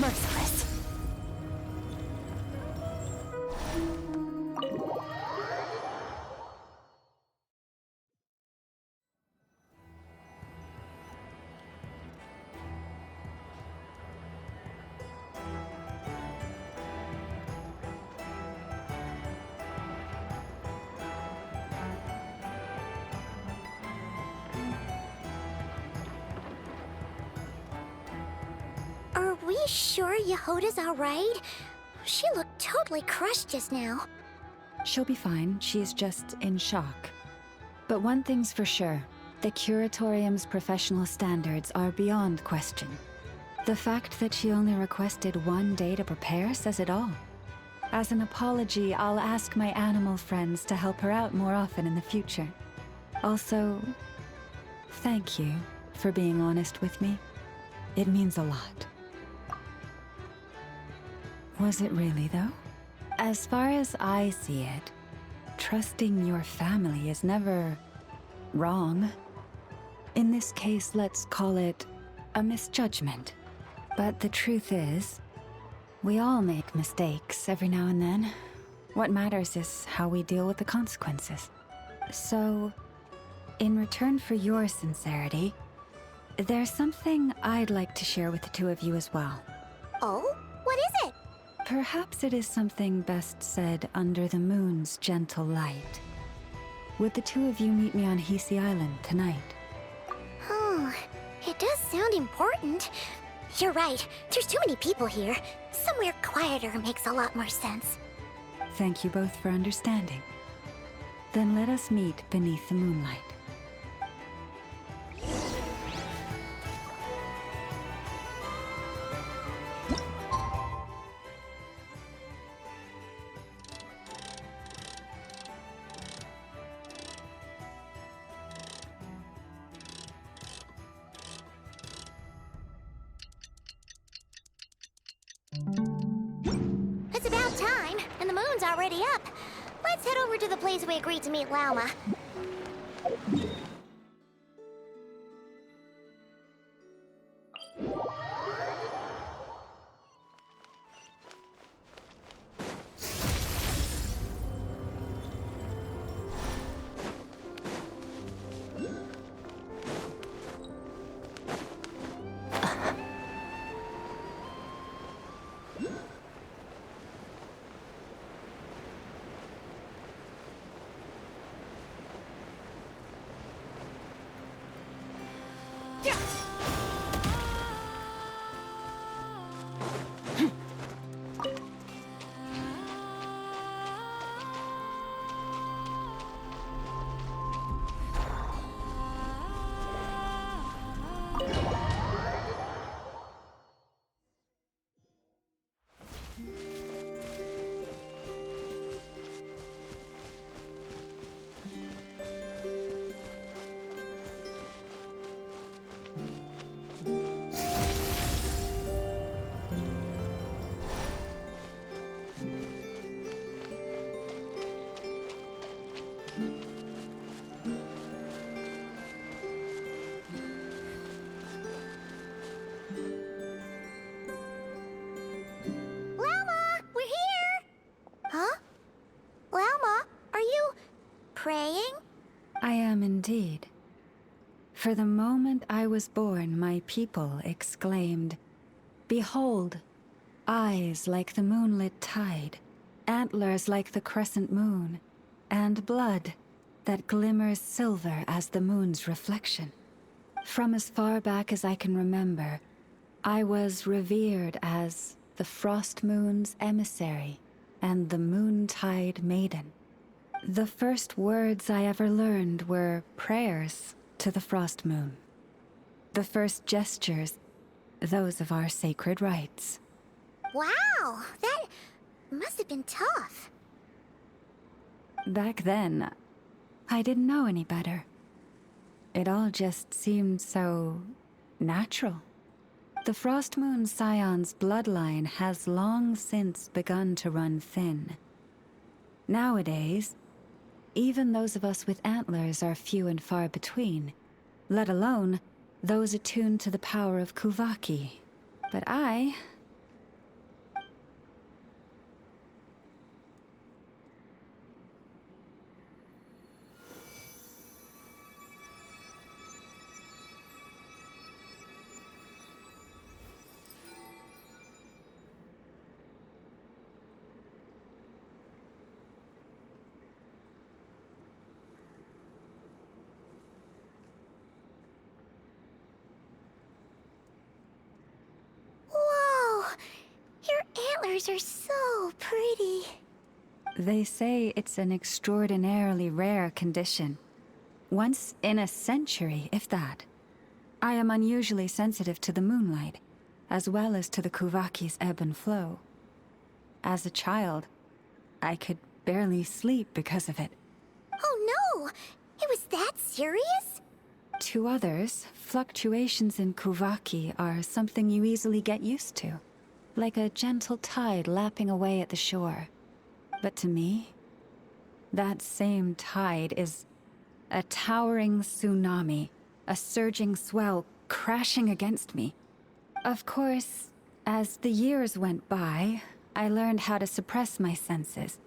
merciless. Are we sure Yehoda's alright? She looked totally crushed just now. She'll be fine. She's just in shock. But one thing's for sure. The Curatorium's professional standards are beyond question. The fact that she only requested 1 day to prepare says it all. As an apology, I'll ask my animal friends to help her out more often in the future. Also, thank you for being honest with me. It means a lot. Was it really, though? As far as I see it, trusting your family is never wrong. In this case, let's call it a misjudgment. But the truth is, we all make mistakes every now and then. What matters is how we deal with the consequences. So, in return for your sincerity, there's something I'd like to share with the two of you as well. Oh? What is it? Perhaps it is something best said under the moon's gentle light. Would the two of you meet me on Hisi Island tonight? Oh, it does sound important. You're right, there's too many people here. Somewhere quieter makes a lot more sense. Thank you both for understanding. Then let us meet beneath the moonlight. It's about time, and the moon's already up. Let's head over to the place we agreed to meet Lauma. Praying? I am indeed. For the moment I was born, my people exclaimed, "Behold, eyes like the moonlit tide, antlers like the crescent moon, and blood that glimmers silver as the moon's reflection." From as far back as I can remember, I was revered as the Frost Moon's emissary and the Moontide Maiden. The first words I ever learned were prayers to the Frost Moon. The first gestures, those of our sacred rites. Wow, that must have been tough. Back then, I didn't know any better. It all just seemed so natural. The Frost Moon Scion's bloodline has long since begun to run thin. Nowadays, even those of us with antlers are few and far between, let alone those attuned to the power of Kuvaki. But I flowers are so pretty. They say it's an extraordinarily rare condition. Once in a century, if that. I am unusually sensitive to the moonlight, as well as to the Kuvaki's ebb and flow. As a child, I could barely sleep because of it. Oh no! It was that serious? To others, fluctuations in Kuvaki are something you easily get used to, like a gentle tide lapping away at the shore. But to me, that same tide is a towering tsunami, a surging swell crashing against me. Of course, as the years went by, I learned how to suppress my senses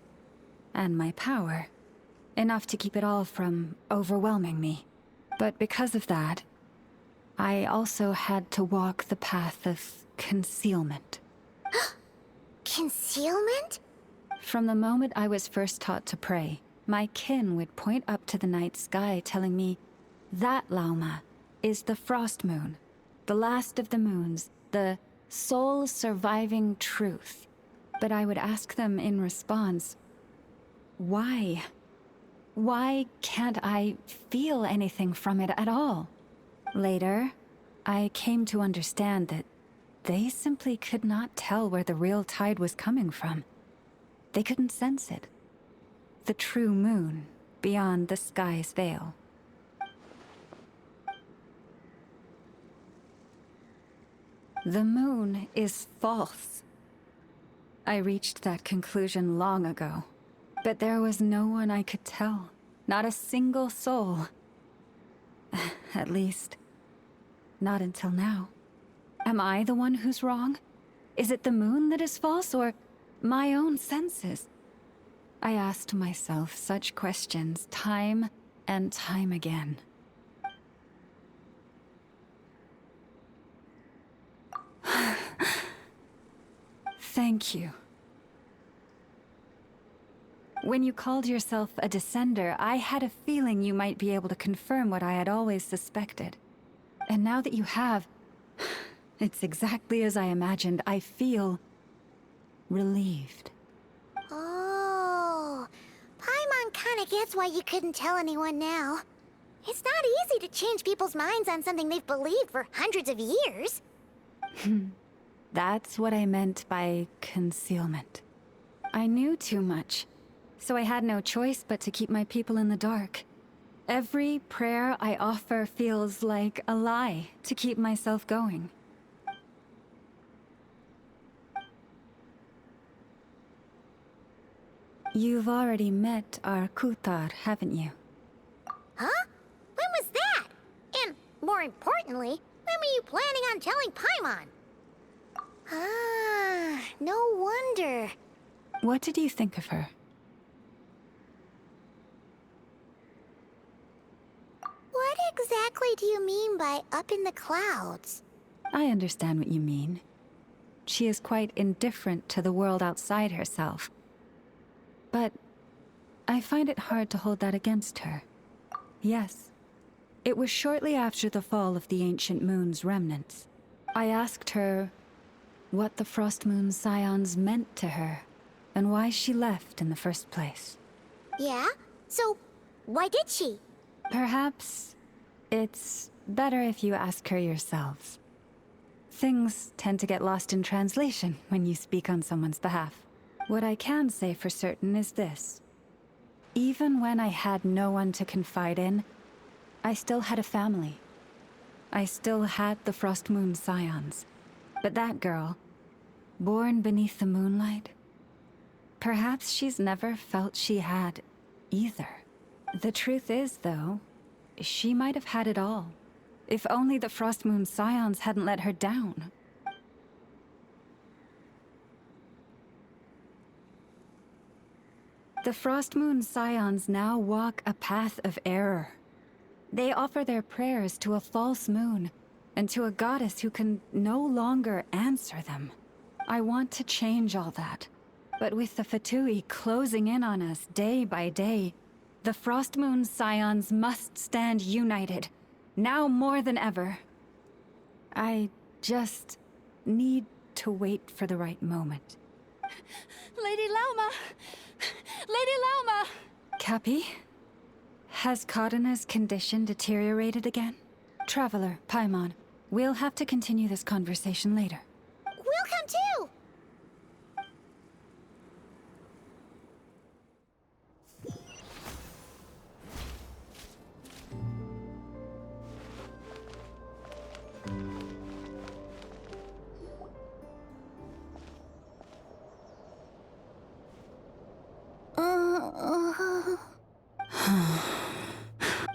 and my power, enough to keep it all from overwhelming me. But because of that, I also had to walk the path of concealment. Concealment? From the moment I was first taught to pray, my kin would point up to the night sky telling me, "That, Lauma, is the frost moon, the last of the moons, the sole surviving truth." But I would ask them in response, why? Why can't I feel anything from it at all? Later, I came to understand that they simply could not tell where the real tide was coming from. They couldn't sense it. The true moon, beyond the sky's veil. The moon is false. I reached that conclusion long ago. But there was no one I could tell. Not a single soul. At least, not until now. Am I the one who's wrong? Is it the moon that is false, or my own senses? I asked myself such questions time and time again. Thank you. When you called yourself a descender, I had a feeling you might be able to confirm what I had always suspected. And now that you have, it's exactly as I imagined. I feel relieved. Oh, Paimon kinda gets why you couldn't tell anyone now. It's not easy to change people's minds on something they've believed for hundreds of years. That's what I meant by concealment. I knew too much, so I had no choice but to keep my people in the dark. Every prayer I offer feels like a lie to keep myself going. You've already met our Kutar, haven't you? Huh? When was that? And, more importantly, when were you planning on telling Paimon? Ah, no wonder. What did you think of her? What exactly do you mean by up in the clouds? I understand what you mean. She is quite indifferent to the world outside herself. But I find it hard to hold that against her. Yes, it was shortly after the fall of the ancient moon's remnants. I asked her what the Frost Moon Scions meant to her, and why she left in the first place. Yeah? So, why did she? Perhaps it's better if you ask her yourselves. Things tend to get lost in translation when you speak on someone's behalf. What I can say for certain is this. Even when I had no one to confide in, I still had a family. I still had the Frost Moon Scions. But that girl, born beneath the moonlight, perhaps she's never felt she had either. The truth is, though, she might have had it all. If only the Frost Moon Scions hadn't let her down. The Frost Moon Scions now walk a path of error. They offer their prayers to a false moon, and to a goddess who can no longer answer them. I want to change all that. But with the Fatui closing in on us day by day, the Frost Moon Scions must stand united, now more than ever. I just need to wait for the right moment. Lady Lauma! Lady Lauma! Cappy? Has Cardina's condition deteriorated again? Traveler, Paimon, we'll have to continue this conversation later. We'll come too!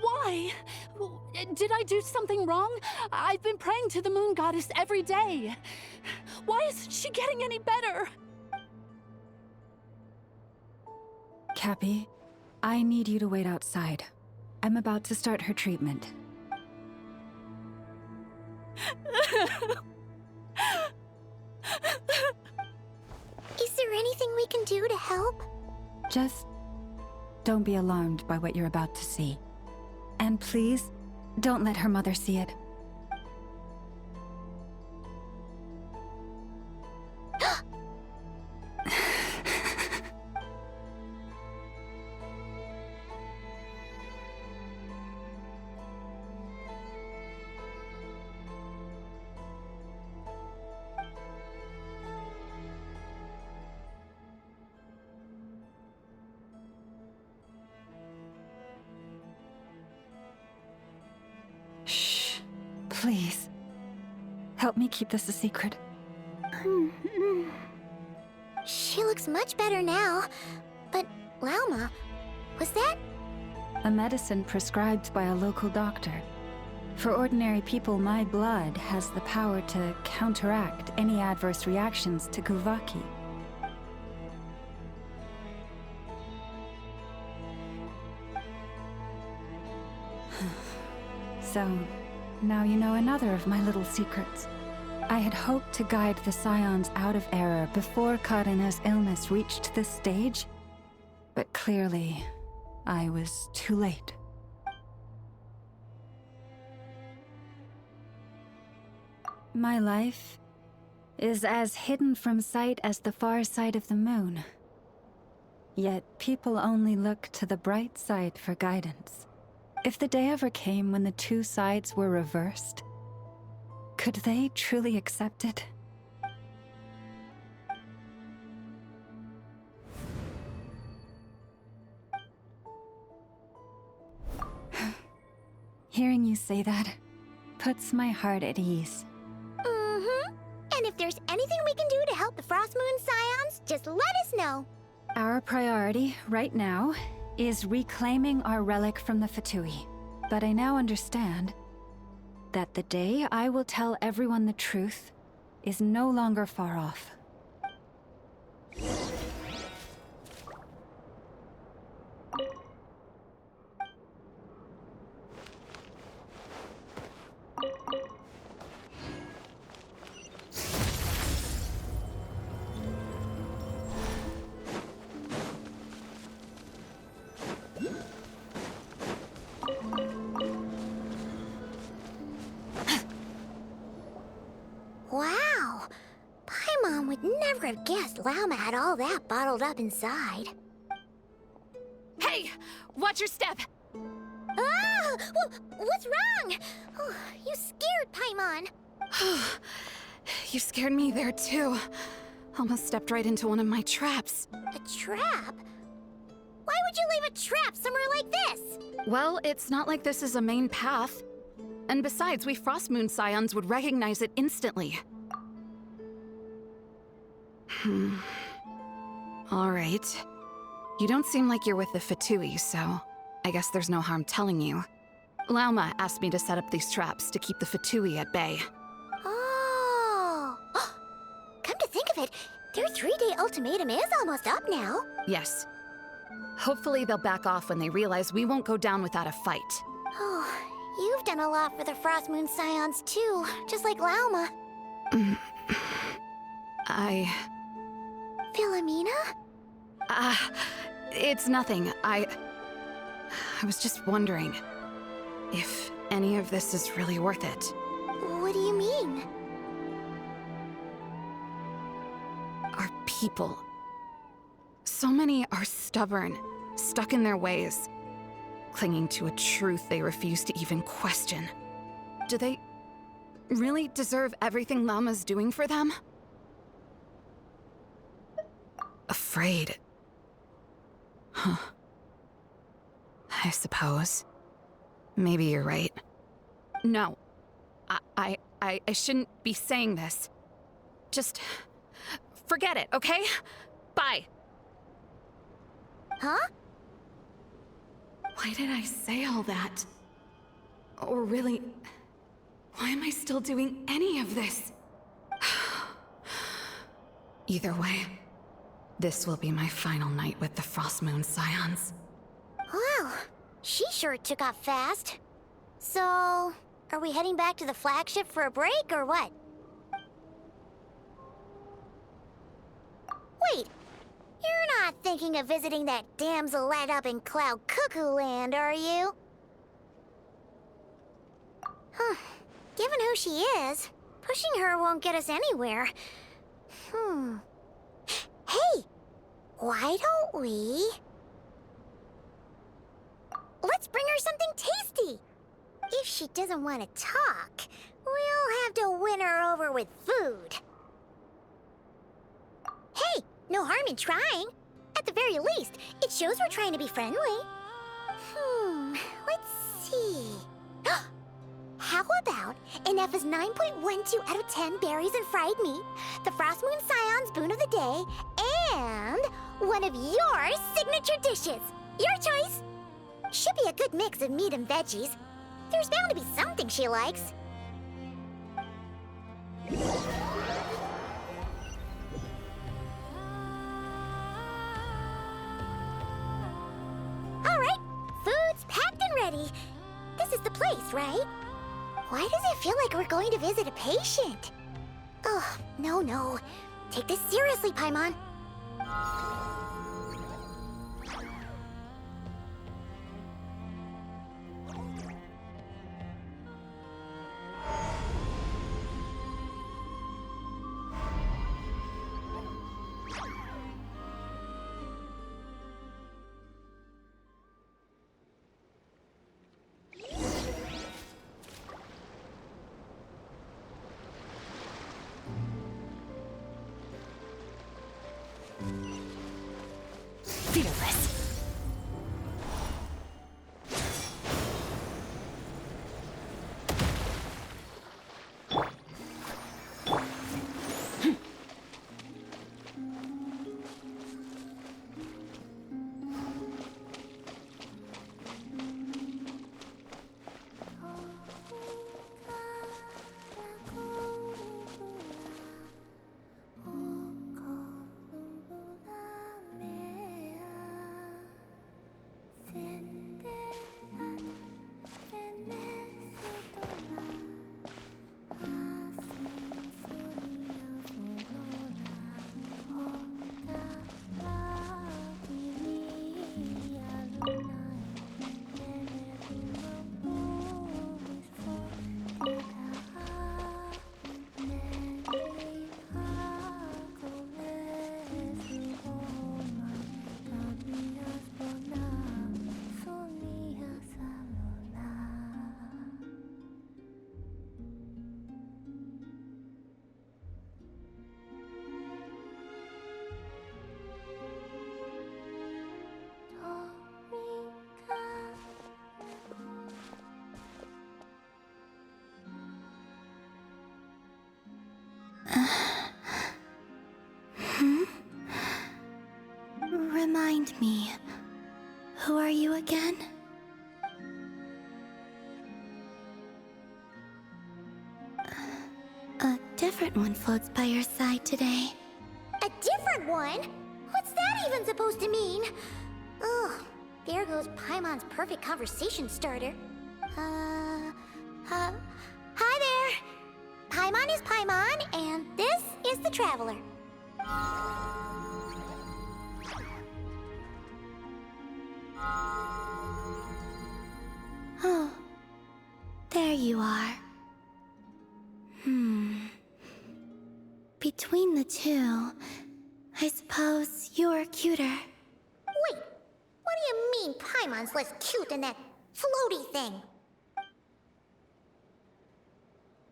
Why? Did I do something wrong? I've been praying to the moon goddess every day. Why isn't she getting any better? Cappy, I need you to wait outside. I'm about to start her treatment. Is there anything we can do to help? Just don't be alarmed by what you're about to see. And please, don't let her mother see it. Shh. Please. Help me keep this a secret. She looks much better now. But, Lauma, was that? A medicine prescribed by a local doctor. For ordinary people, my blood has the power to counteract any adverse reactions to Kuvaki. So, now you know another of my little secrets. I had hoped to guide the Scions out of error before Karina's illness reached this stage, but clearly, I was too late. My life is as hidden from sight as the far side of the moon. Yet people only look to the bright side for guidance. If the day ever came when the two sides were reversed, could they truly accept it? Hearing you say that puts my heart at ease. Mm-hmm. And if there's anything we can do to help the Frost Moon Scions, just let us know. Our priority, right now, is reclaiming our relic from the Fatui. But I now understand that the day I will tell everyone the truth is no longer far off. Wow! Paimon would never have guessed Lauma had all that bottled up inside. Hey! Watch your step! Ah! What's wrong? Oh, you scared Paimon. You scared me there too. Almost stepped right into one of my traps. A trap? Why would you leave a trap somewhere like this? Well, it's not like this is a main path. And besides, we Frost Moon Scions would recognize it instantly. Alright. You don't seem like you're with the Fatui, so I guess there's no harm telling you. Lauma asked me to set up these traps to keep the Fatui at bay. Oh! Come to think of it, their 3-day ultimatum is almost up now. Yes. Hopefully they'll back off when they realize we won't go down without a fight. Oh, you've done a lot for the Frost Moon Scions too, just like Lauma. Philomena? It's nothing. I was just wondering if any of this is really worth it. What do you mean? Our people So many are stubborn, stuck in their ways, clinging to a truth they refuse to even question. Do they really deserve everything Llama's doing for them? Afraid. Huh. I suppose. Maybe you're right. No. I shouldn't be saying this. Just forget it, okay? Bye. Huh? Why did I say all that? Or really, why am I still doing any of this? Either way, this will be my final night with the Frost Moon Scions. Wow, she sure took off fast. So, are we heading back to the flagship for a break, or what? Wait, you're not thinking of visiting that damsel light up in Cloud Cuckoo Land, are you? Huh. Given who she is, pushing her won't get us anywhere. Hey, why don't we... Let's bring her something tasty! If she doesn't want to talk, we'll have to win her over with food. Hey, no harm in trying. At the very least, it shows we're trying to be friendly. Let's see. How about an F's 9.12 out of 10 berries and fried meat, the Frost Moon Scion's boon of the day, and one of your signature dishes. Your choice. Should be a good mix of meat and veggies. There's bound to be something she likes. All right, food's packed and ready. This is the place, right? Why does it feel like we're going to visit a patient? Oh, no. Take this seriously, Paimon. Fearless. Remind me, who are you again? A different one floats by your side today. A different one? What's that even supposed to mean? Ugh, there goes Paimon's perfect conversation starter. Hi there! Paimon is Paimon, and this is the Traveler. Oh, there you are. Between the two, I suppose you're cuter. being Paimon's less cute than that floaty thing.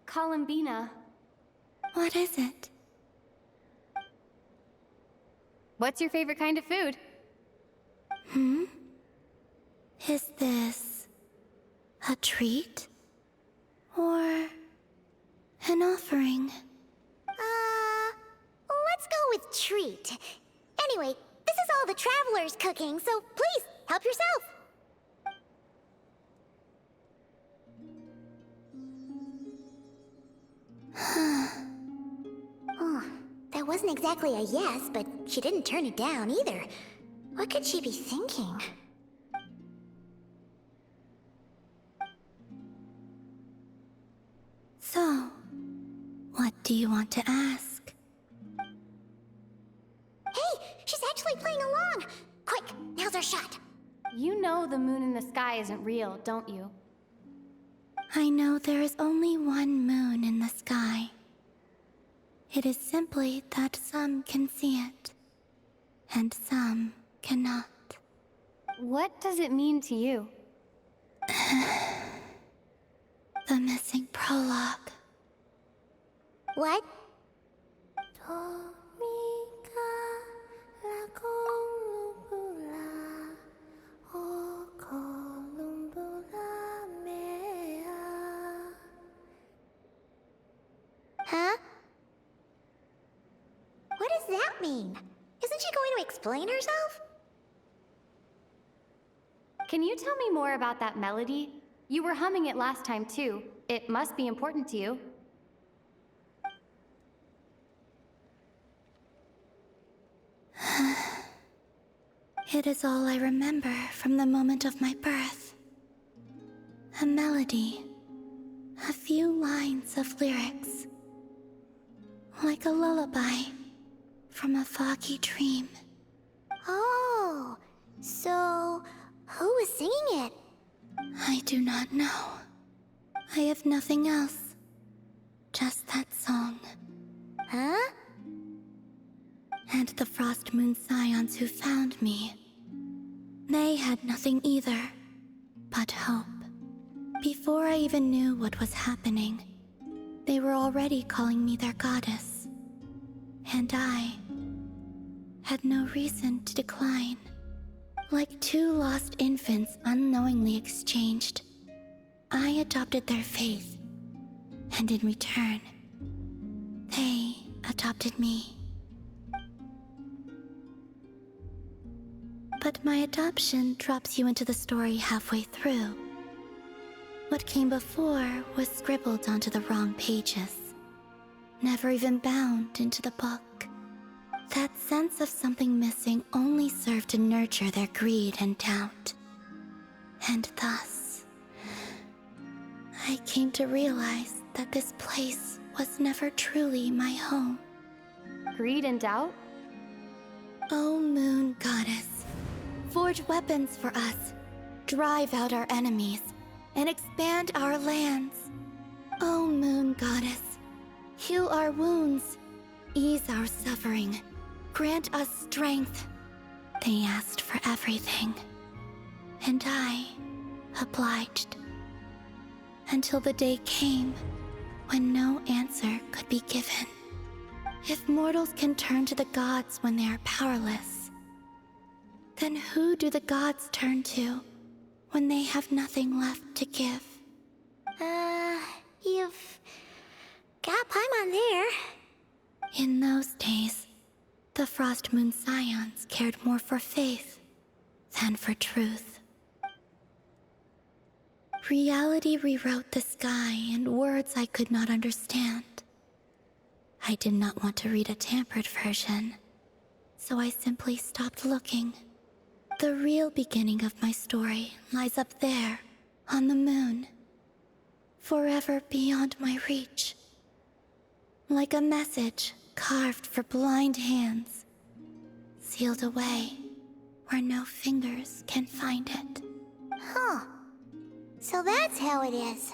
Columbina. What is it? What's your favorite kind of food? Is this a treat? Or an offering? Let's go with treat. Anyway, this is all the travelers cooking, so please, help yourself. Oh, that wasn't exactly a yes, but she didn't turn it down either. What could she be thinking? So, what do you want to ask? Hey, she's actually playing along! Quick, now's our shot. You know the moon in the sky isn't real, don't you? I know there is only one moon in the sky. It is simply that some can see it, and some cannot. What does it mean to you? The missing prologue. What? Huh? What does that mean? Isn't she going to explain herself? Can you tell me more about that melody? You were humming it last time too. It must be important to you. It is all I remember from the moment of my birth. A melody. A few lines of lyrics. Like a lullaby from a foggy dream. Oh, so who was singing it? I do not know. I have nothing else. Just that song. Huh? And the Frost Moon Scions who found me. They had nothing either, but hope. Before I even knew what was happening, they were already calling me their goddess. And I had no reason to decline. Like two lost infants unknowingly exchanged, I adopted their faith, and in return, they adopted me. But my adoption drops you into the story halfway through. What came before was scribbled onto the wrong pages, never even bound into the book. That sense of something missing only served to nurture their greed and doubt. And thus, I came to realize that this place was never truly my home. Greed and doubt? O Moon Goddess, forge weapons for us, drive out our enemies, and expand our lands. O Moon Goddess, heal our wounds, ease our suffering, grant us strength. They asked for everything, and I obliged. Until the day came when no answer could be given. If mortals can turn to the gods when they are powerless, then who do the gods turn to when they have nothing left to give? You've got Paimon there. In those days, the Frost Moon Scions cared more for faith than for truth. Reality rewrote the sky in words I could not understand. I did not want to read a tampered version, so I simply stopped looking. The real beginning of my story lies up there, on the moon, forever beyond my reach. Like a message carved for blind hands, sealed away where no fingers can find it. Huh. So that's how it is.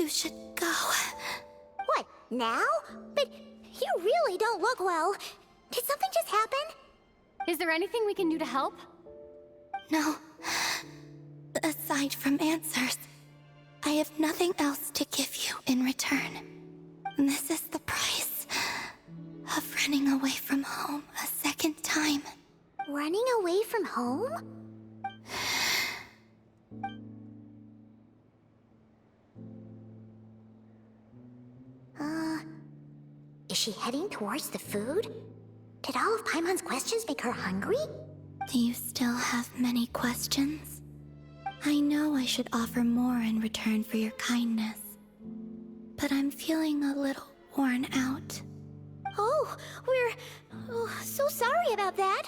you should go. What, now? But you really don't look well. Did something just happen? Is there anything we can do to help? No. Aside from answers, I have nothing else to give you in return. This is the price of running away from home a second time. Running away from home? Is she heading towards the food? Did all of Paimon's questions make her hungry? Do you still have many questions? I know I should offer more in return for your kindness, but I'm feeling a little worn out. Oh, we're so sorry about that.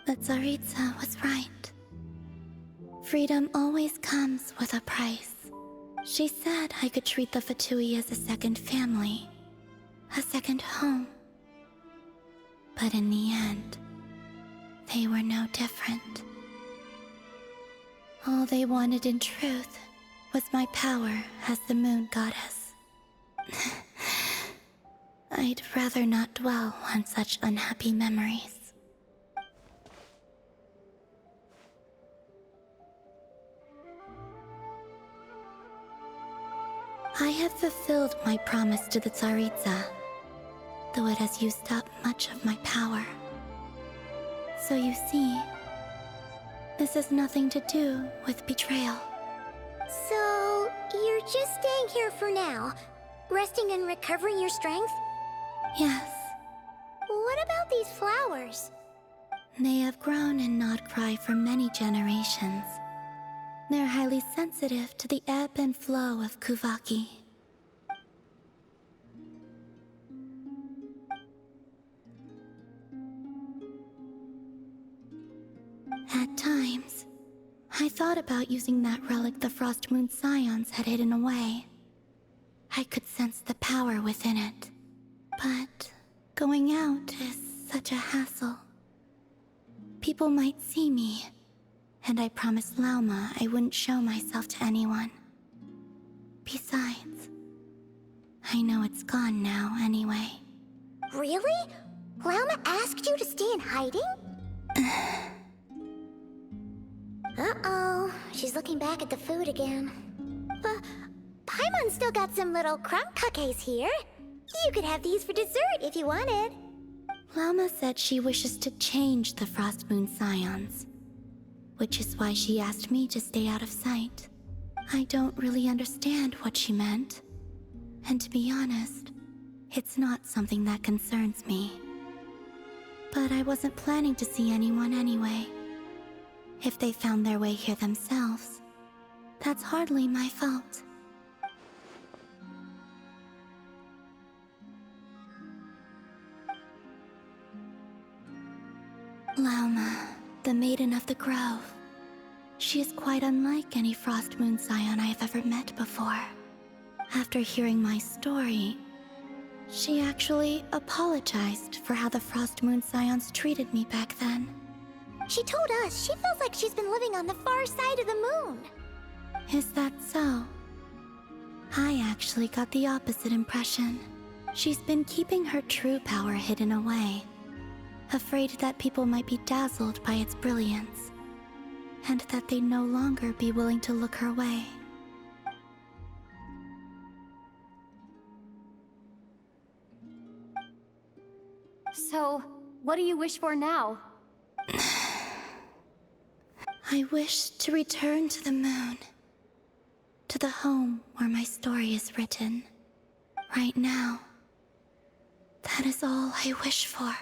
But Tsaritsa was right. Freedom always comes with a price. She said I could treat the Fatui as a second family, a second home. But in the end, they were no different. All they wanted in truth was my power as the moon goddess. I'd rather not dwell on such unhappy memories. I have fulfilled my promise to the Tsaritsa, though it has used up much of my power. So you see, this has nothing to do with betrayal. So, you're just staying here for now, resting and recovering your strength? Yes, What about these flowers? they have grown in NOD-KRAI for many generations. They're highly sensitive to the ebb and flow of Kuvaki. At times, I thought about using that relic the Frost Moon Scions had hidden away. I could sense the power within it. But going out is such a hassle. People might see me, and I promised Lauma I wouldn't show myself to anyone. Besides, I know it's gone now anyway. Really? Lauma asked you to stay in hiding? Uh-oh, she's looking back at the food again. Paimon's still got some little crumb cookies here. You could have these for dessert if you wanted. Lauma said she wishes to change the Frost Moon Scions, which is why she asked me to stay out of sight. I don't really understand what she meant, and to be honest, it's not something that concerns me. But I wasn't planning to see anyone anyway. If they found their way here themselves, that's hardly my fault. Lauma, the Maiden of the Grove. She is quite unlike any Frost Moon Scion I have ever met before. After hearing my story, she actually apologized for how the Frost Moon Scions treated me back then. She told us she feels like she's been living on the far side of the moon. Is that so? I actually got the opposite impression. She's been keeping her true power hidden away, afraid that people might be dazzled by its brilliance, and that they'd no longer be willing to look her way. So, what do you wish for now? I wish to return to the moon, to the home where my story is written. Right now, that is all I wish for.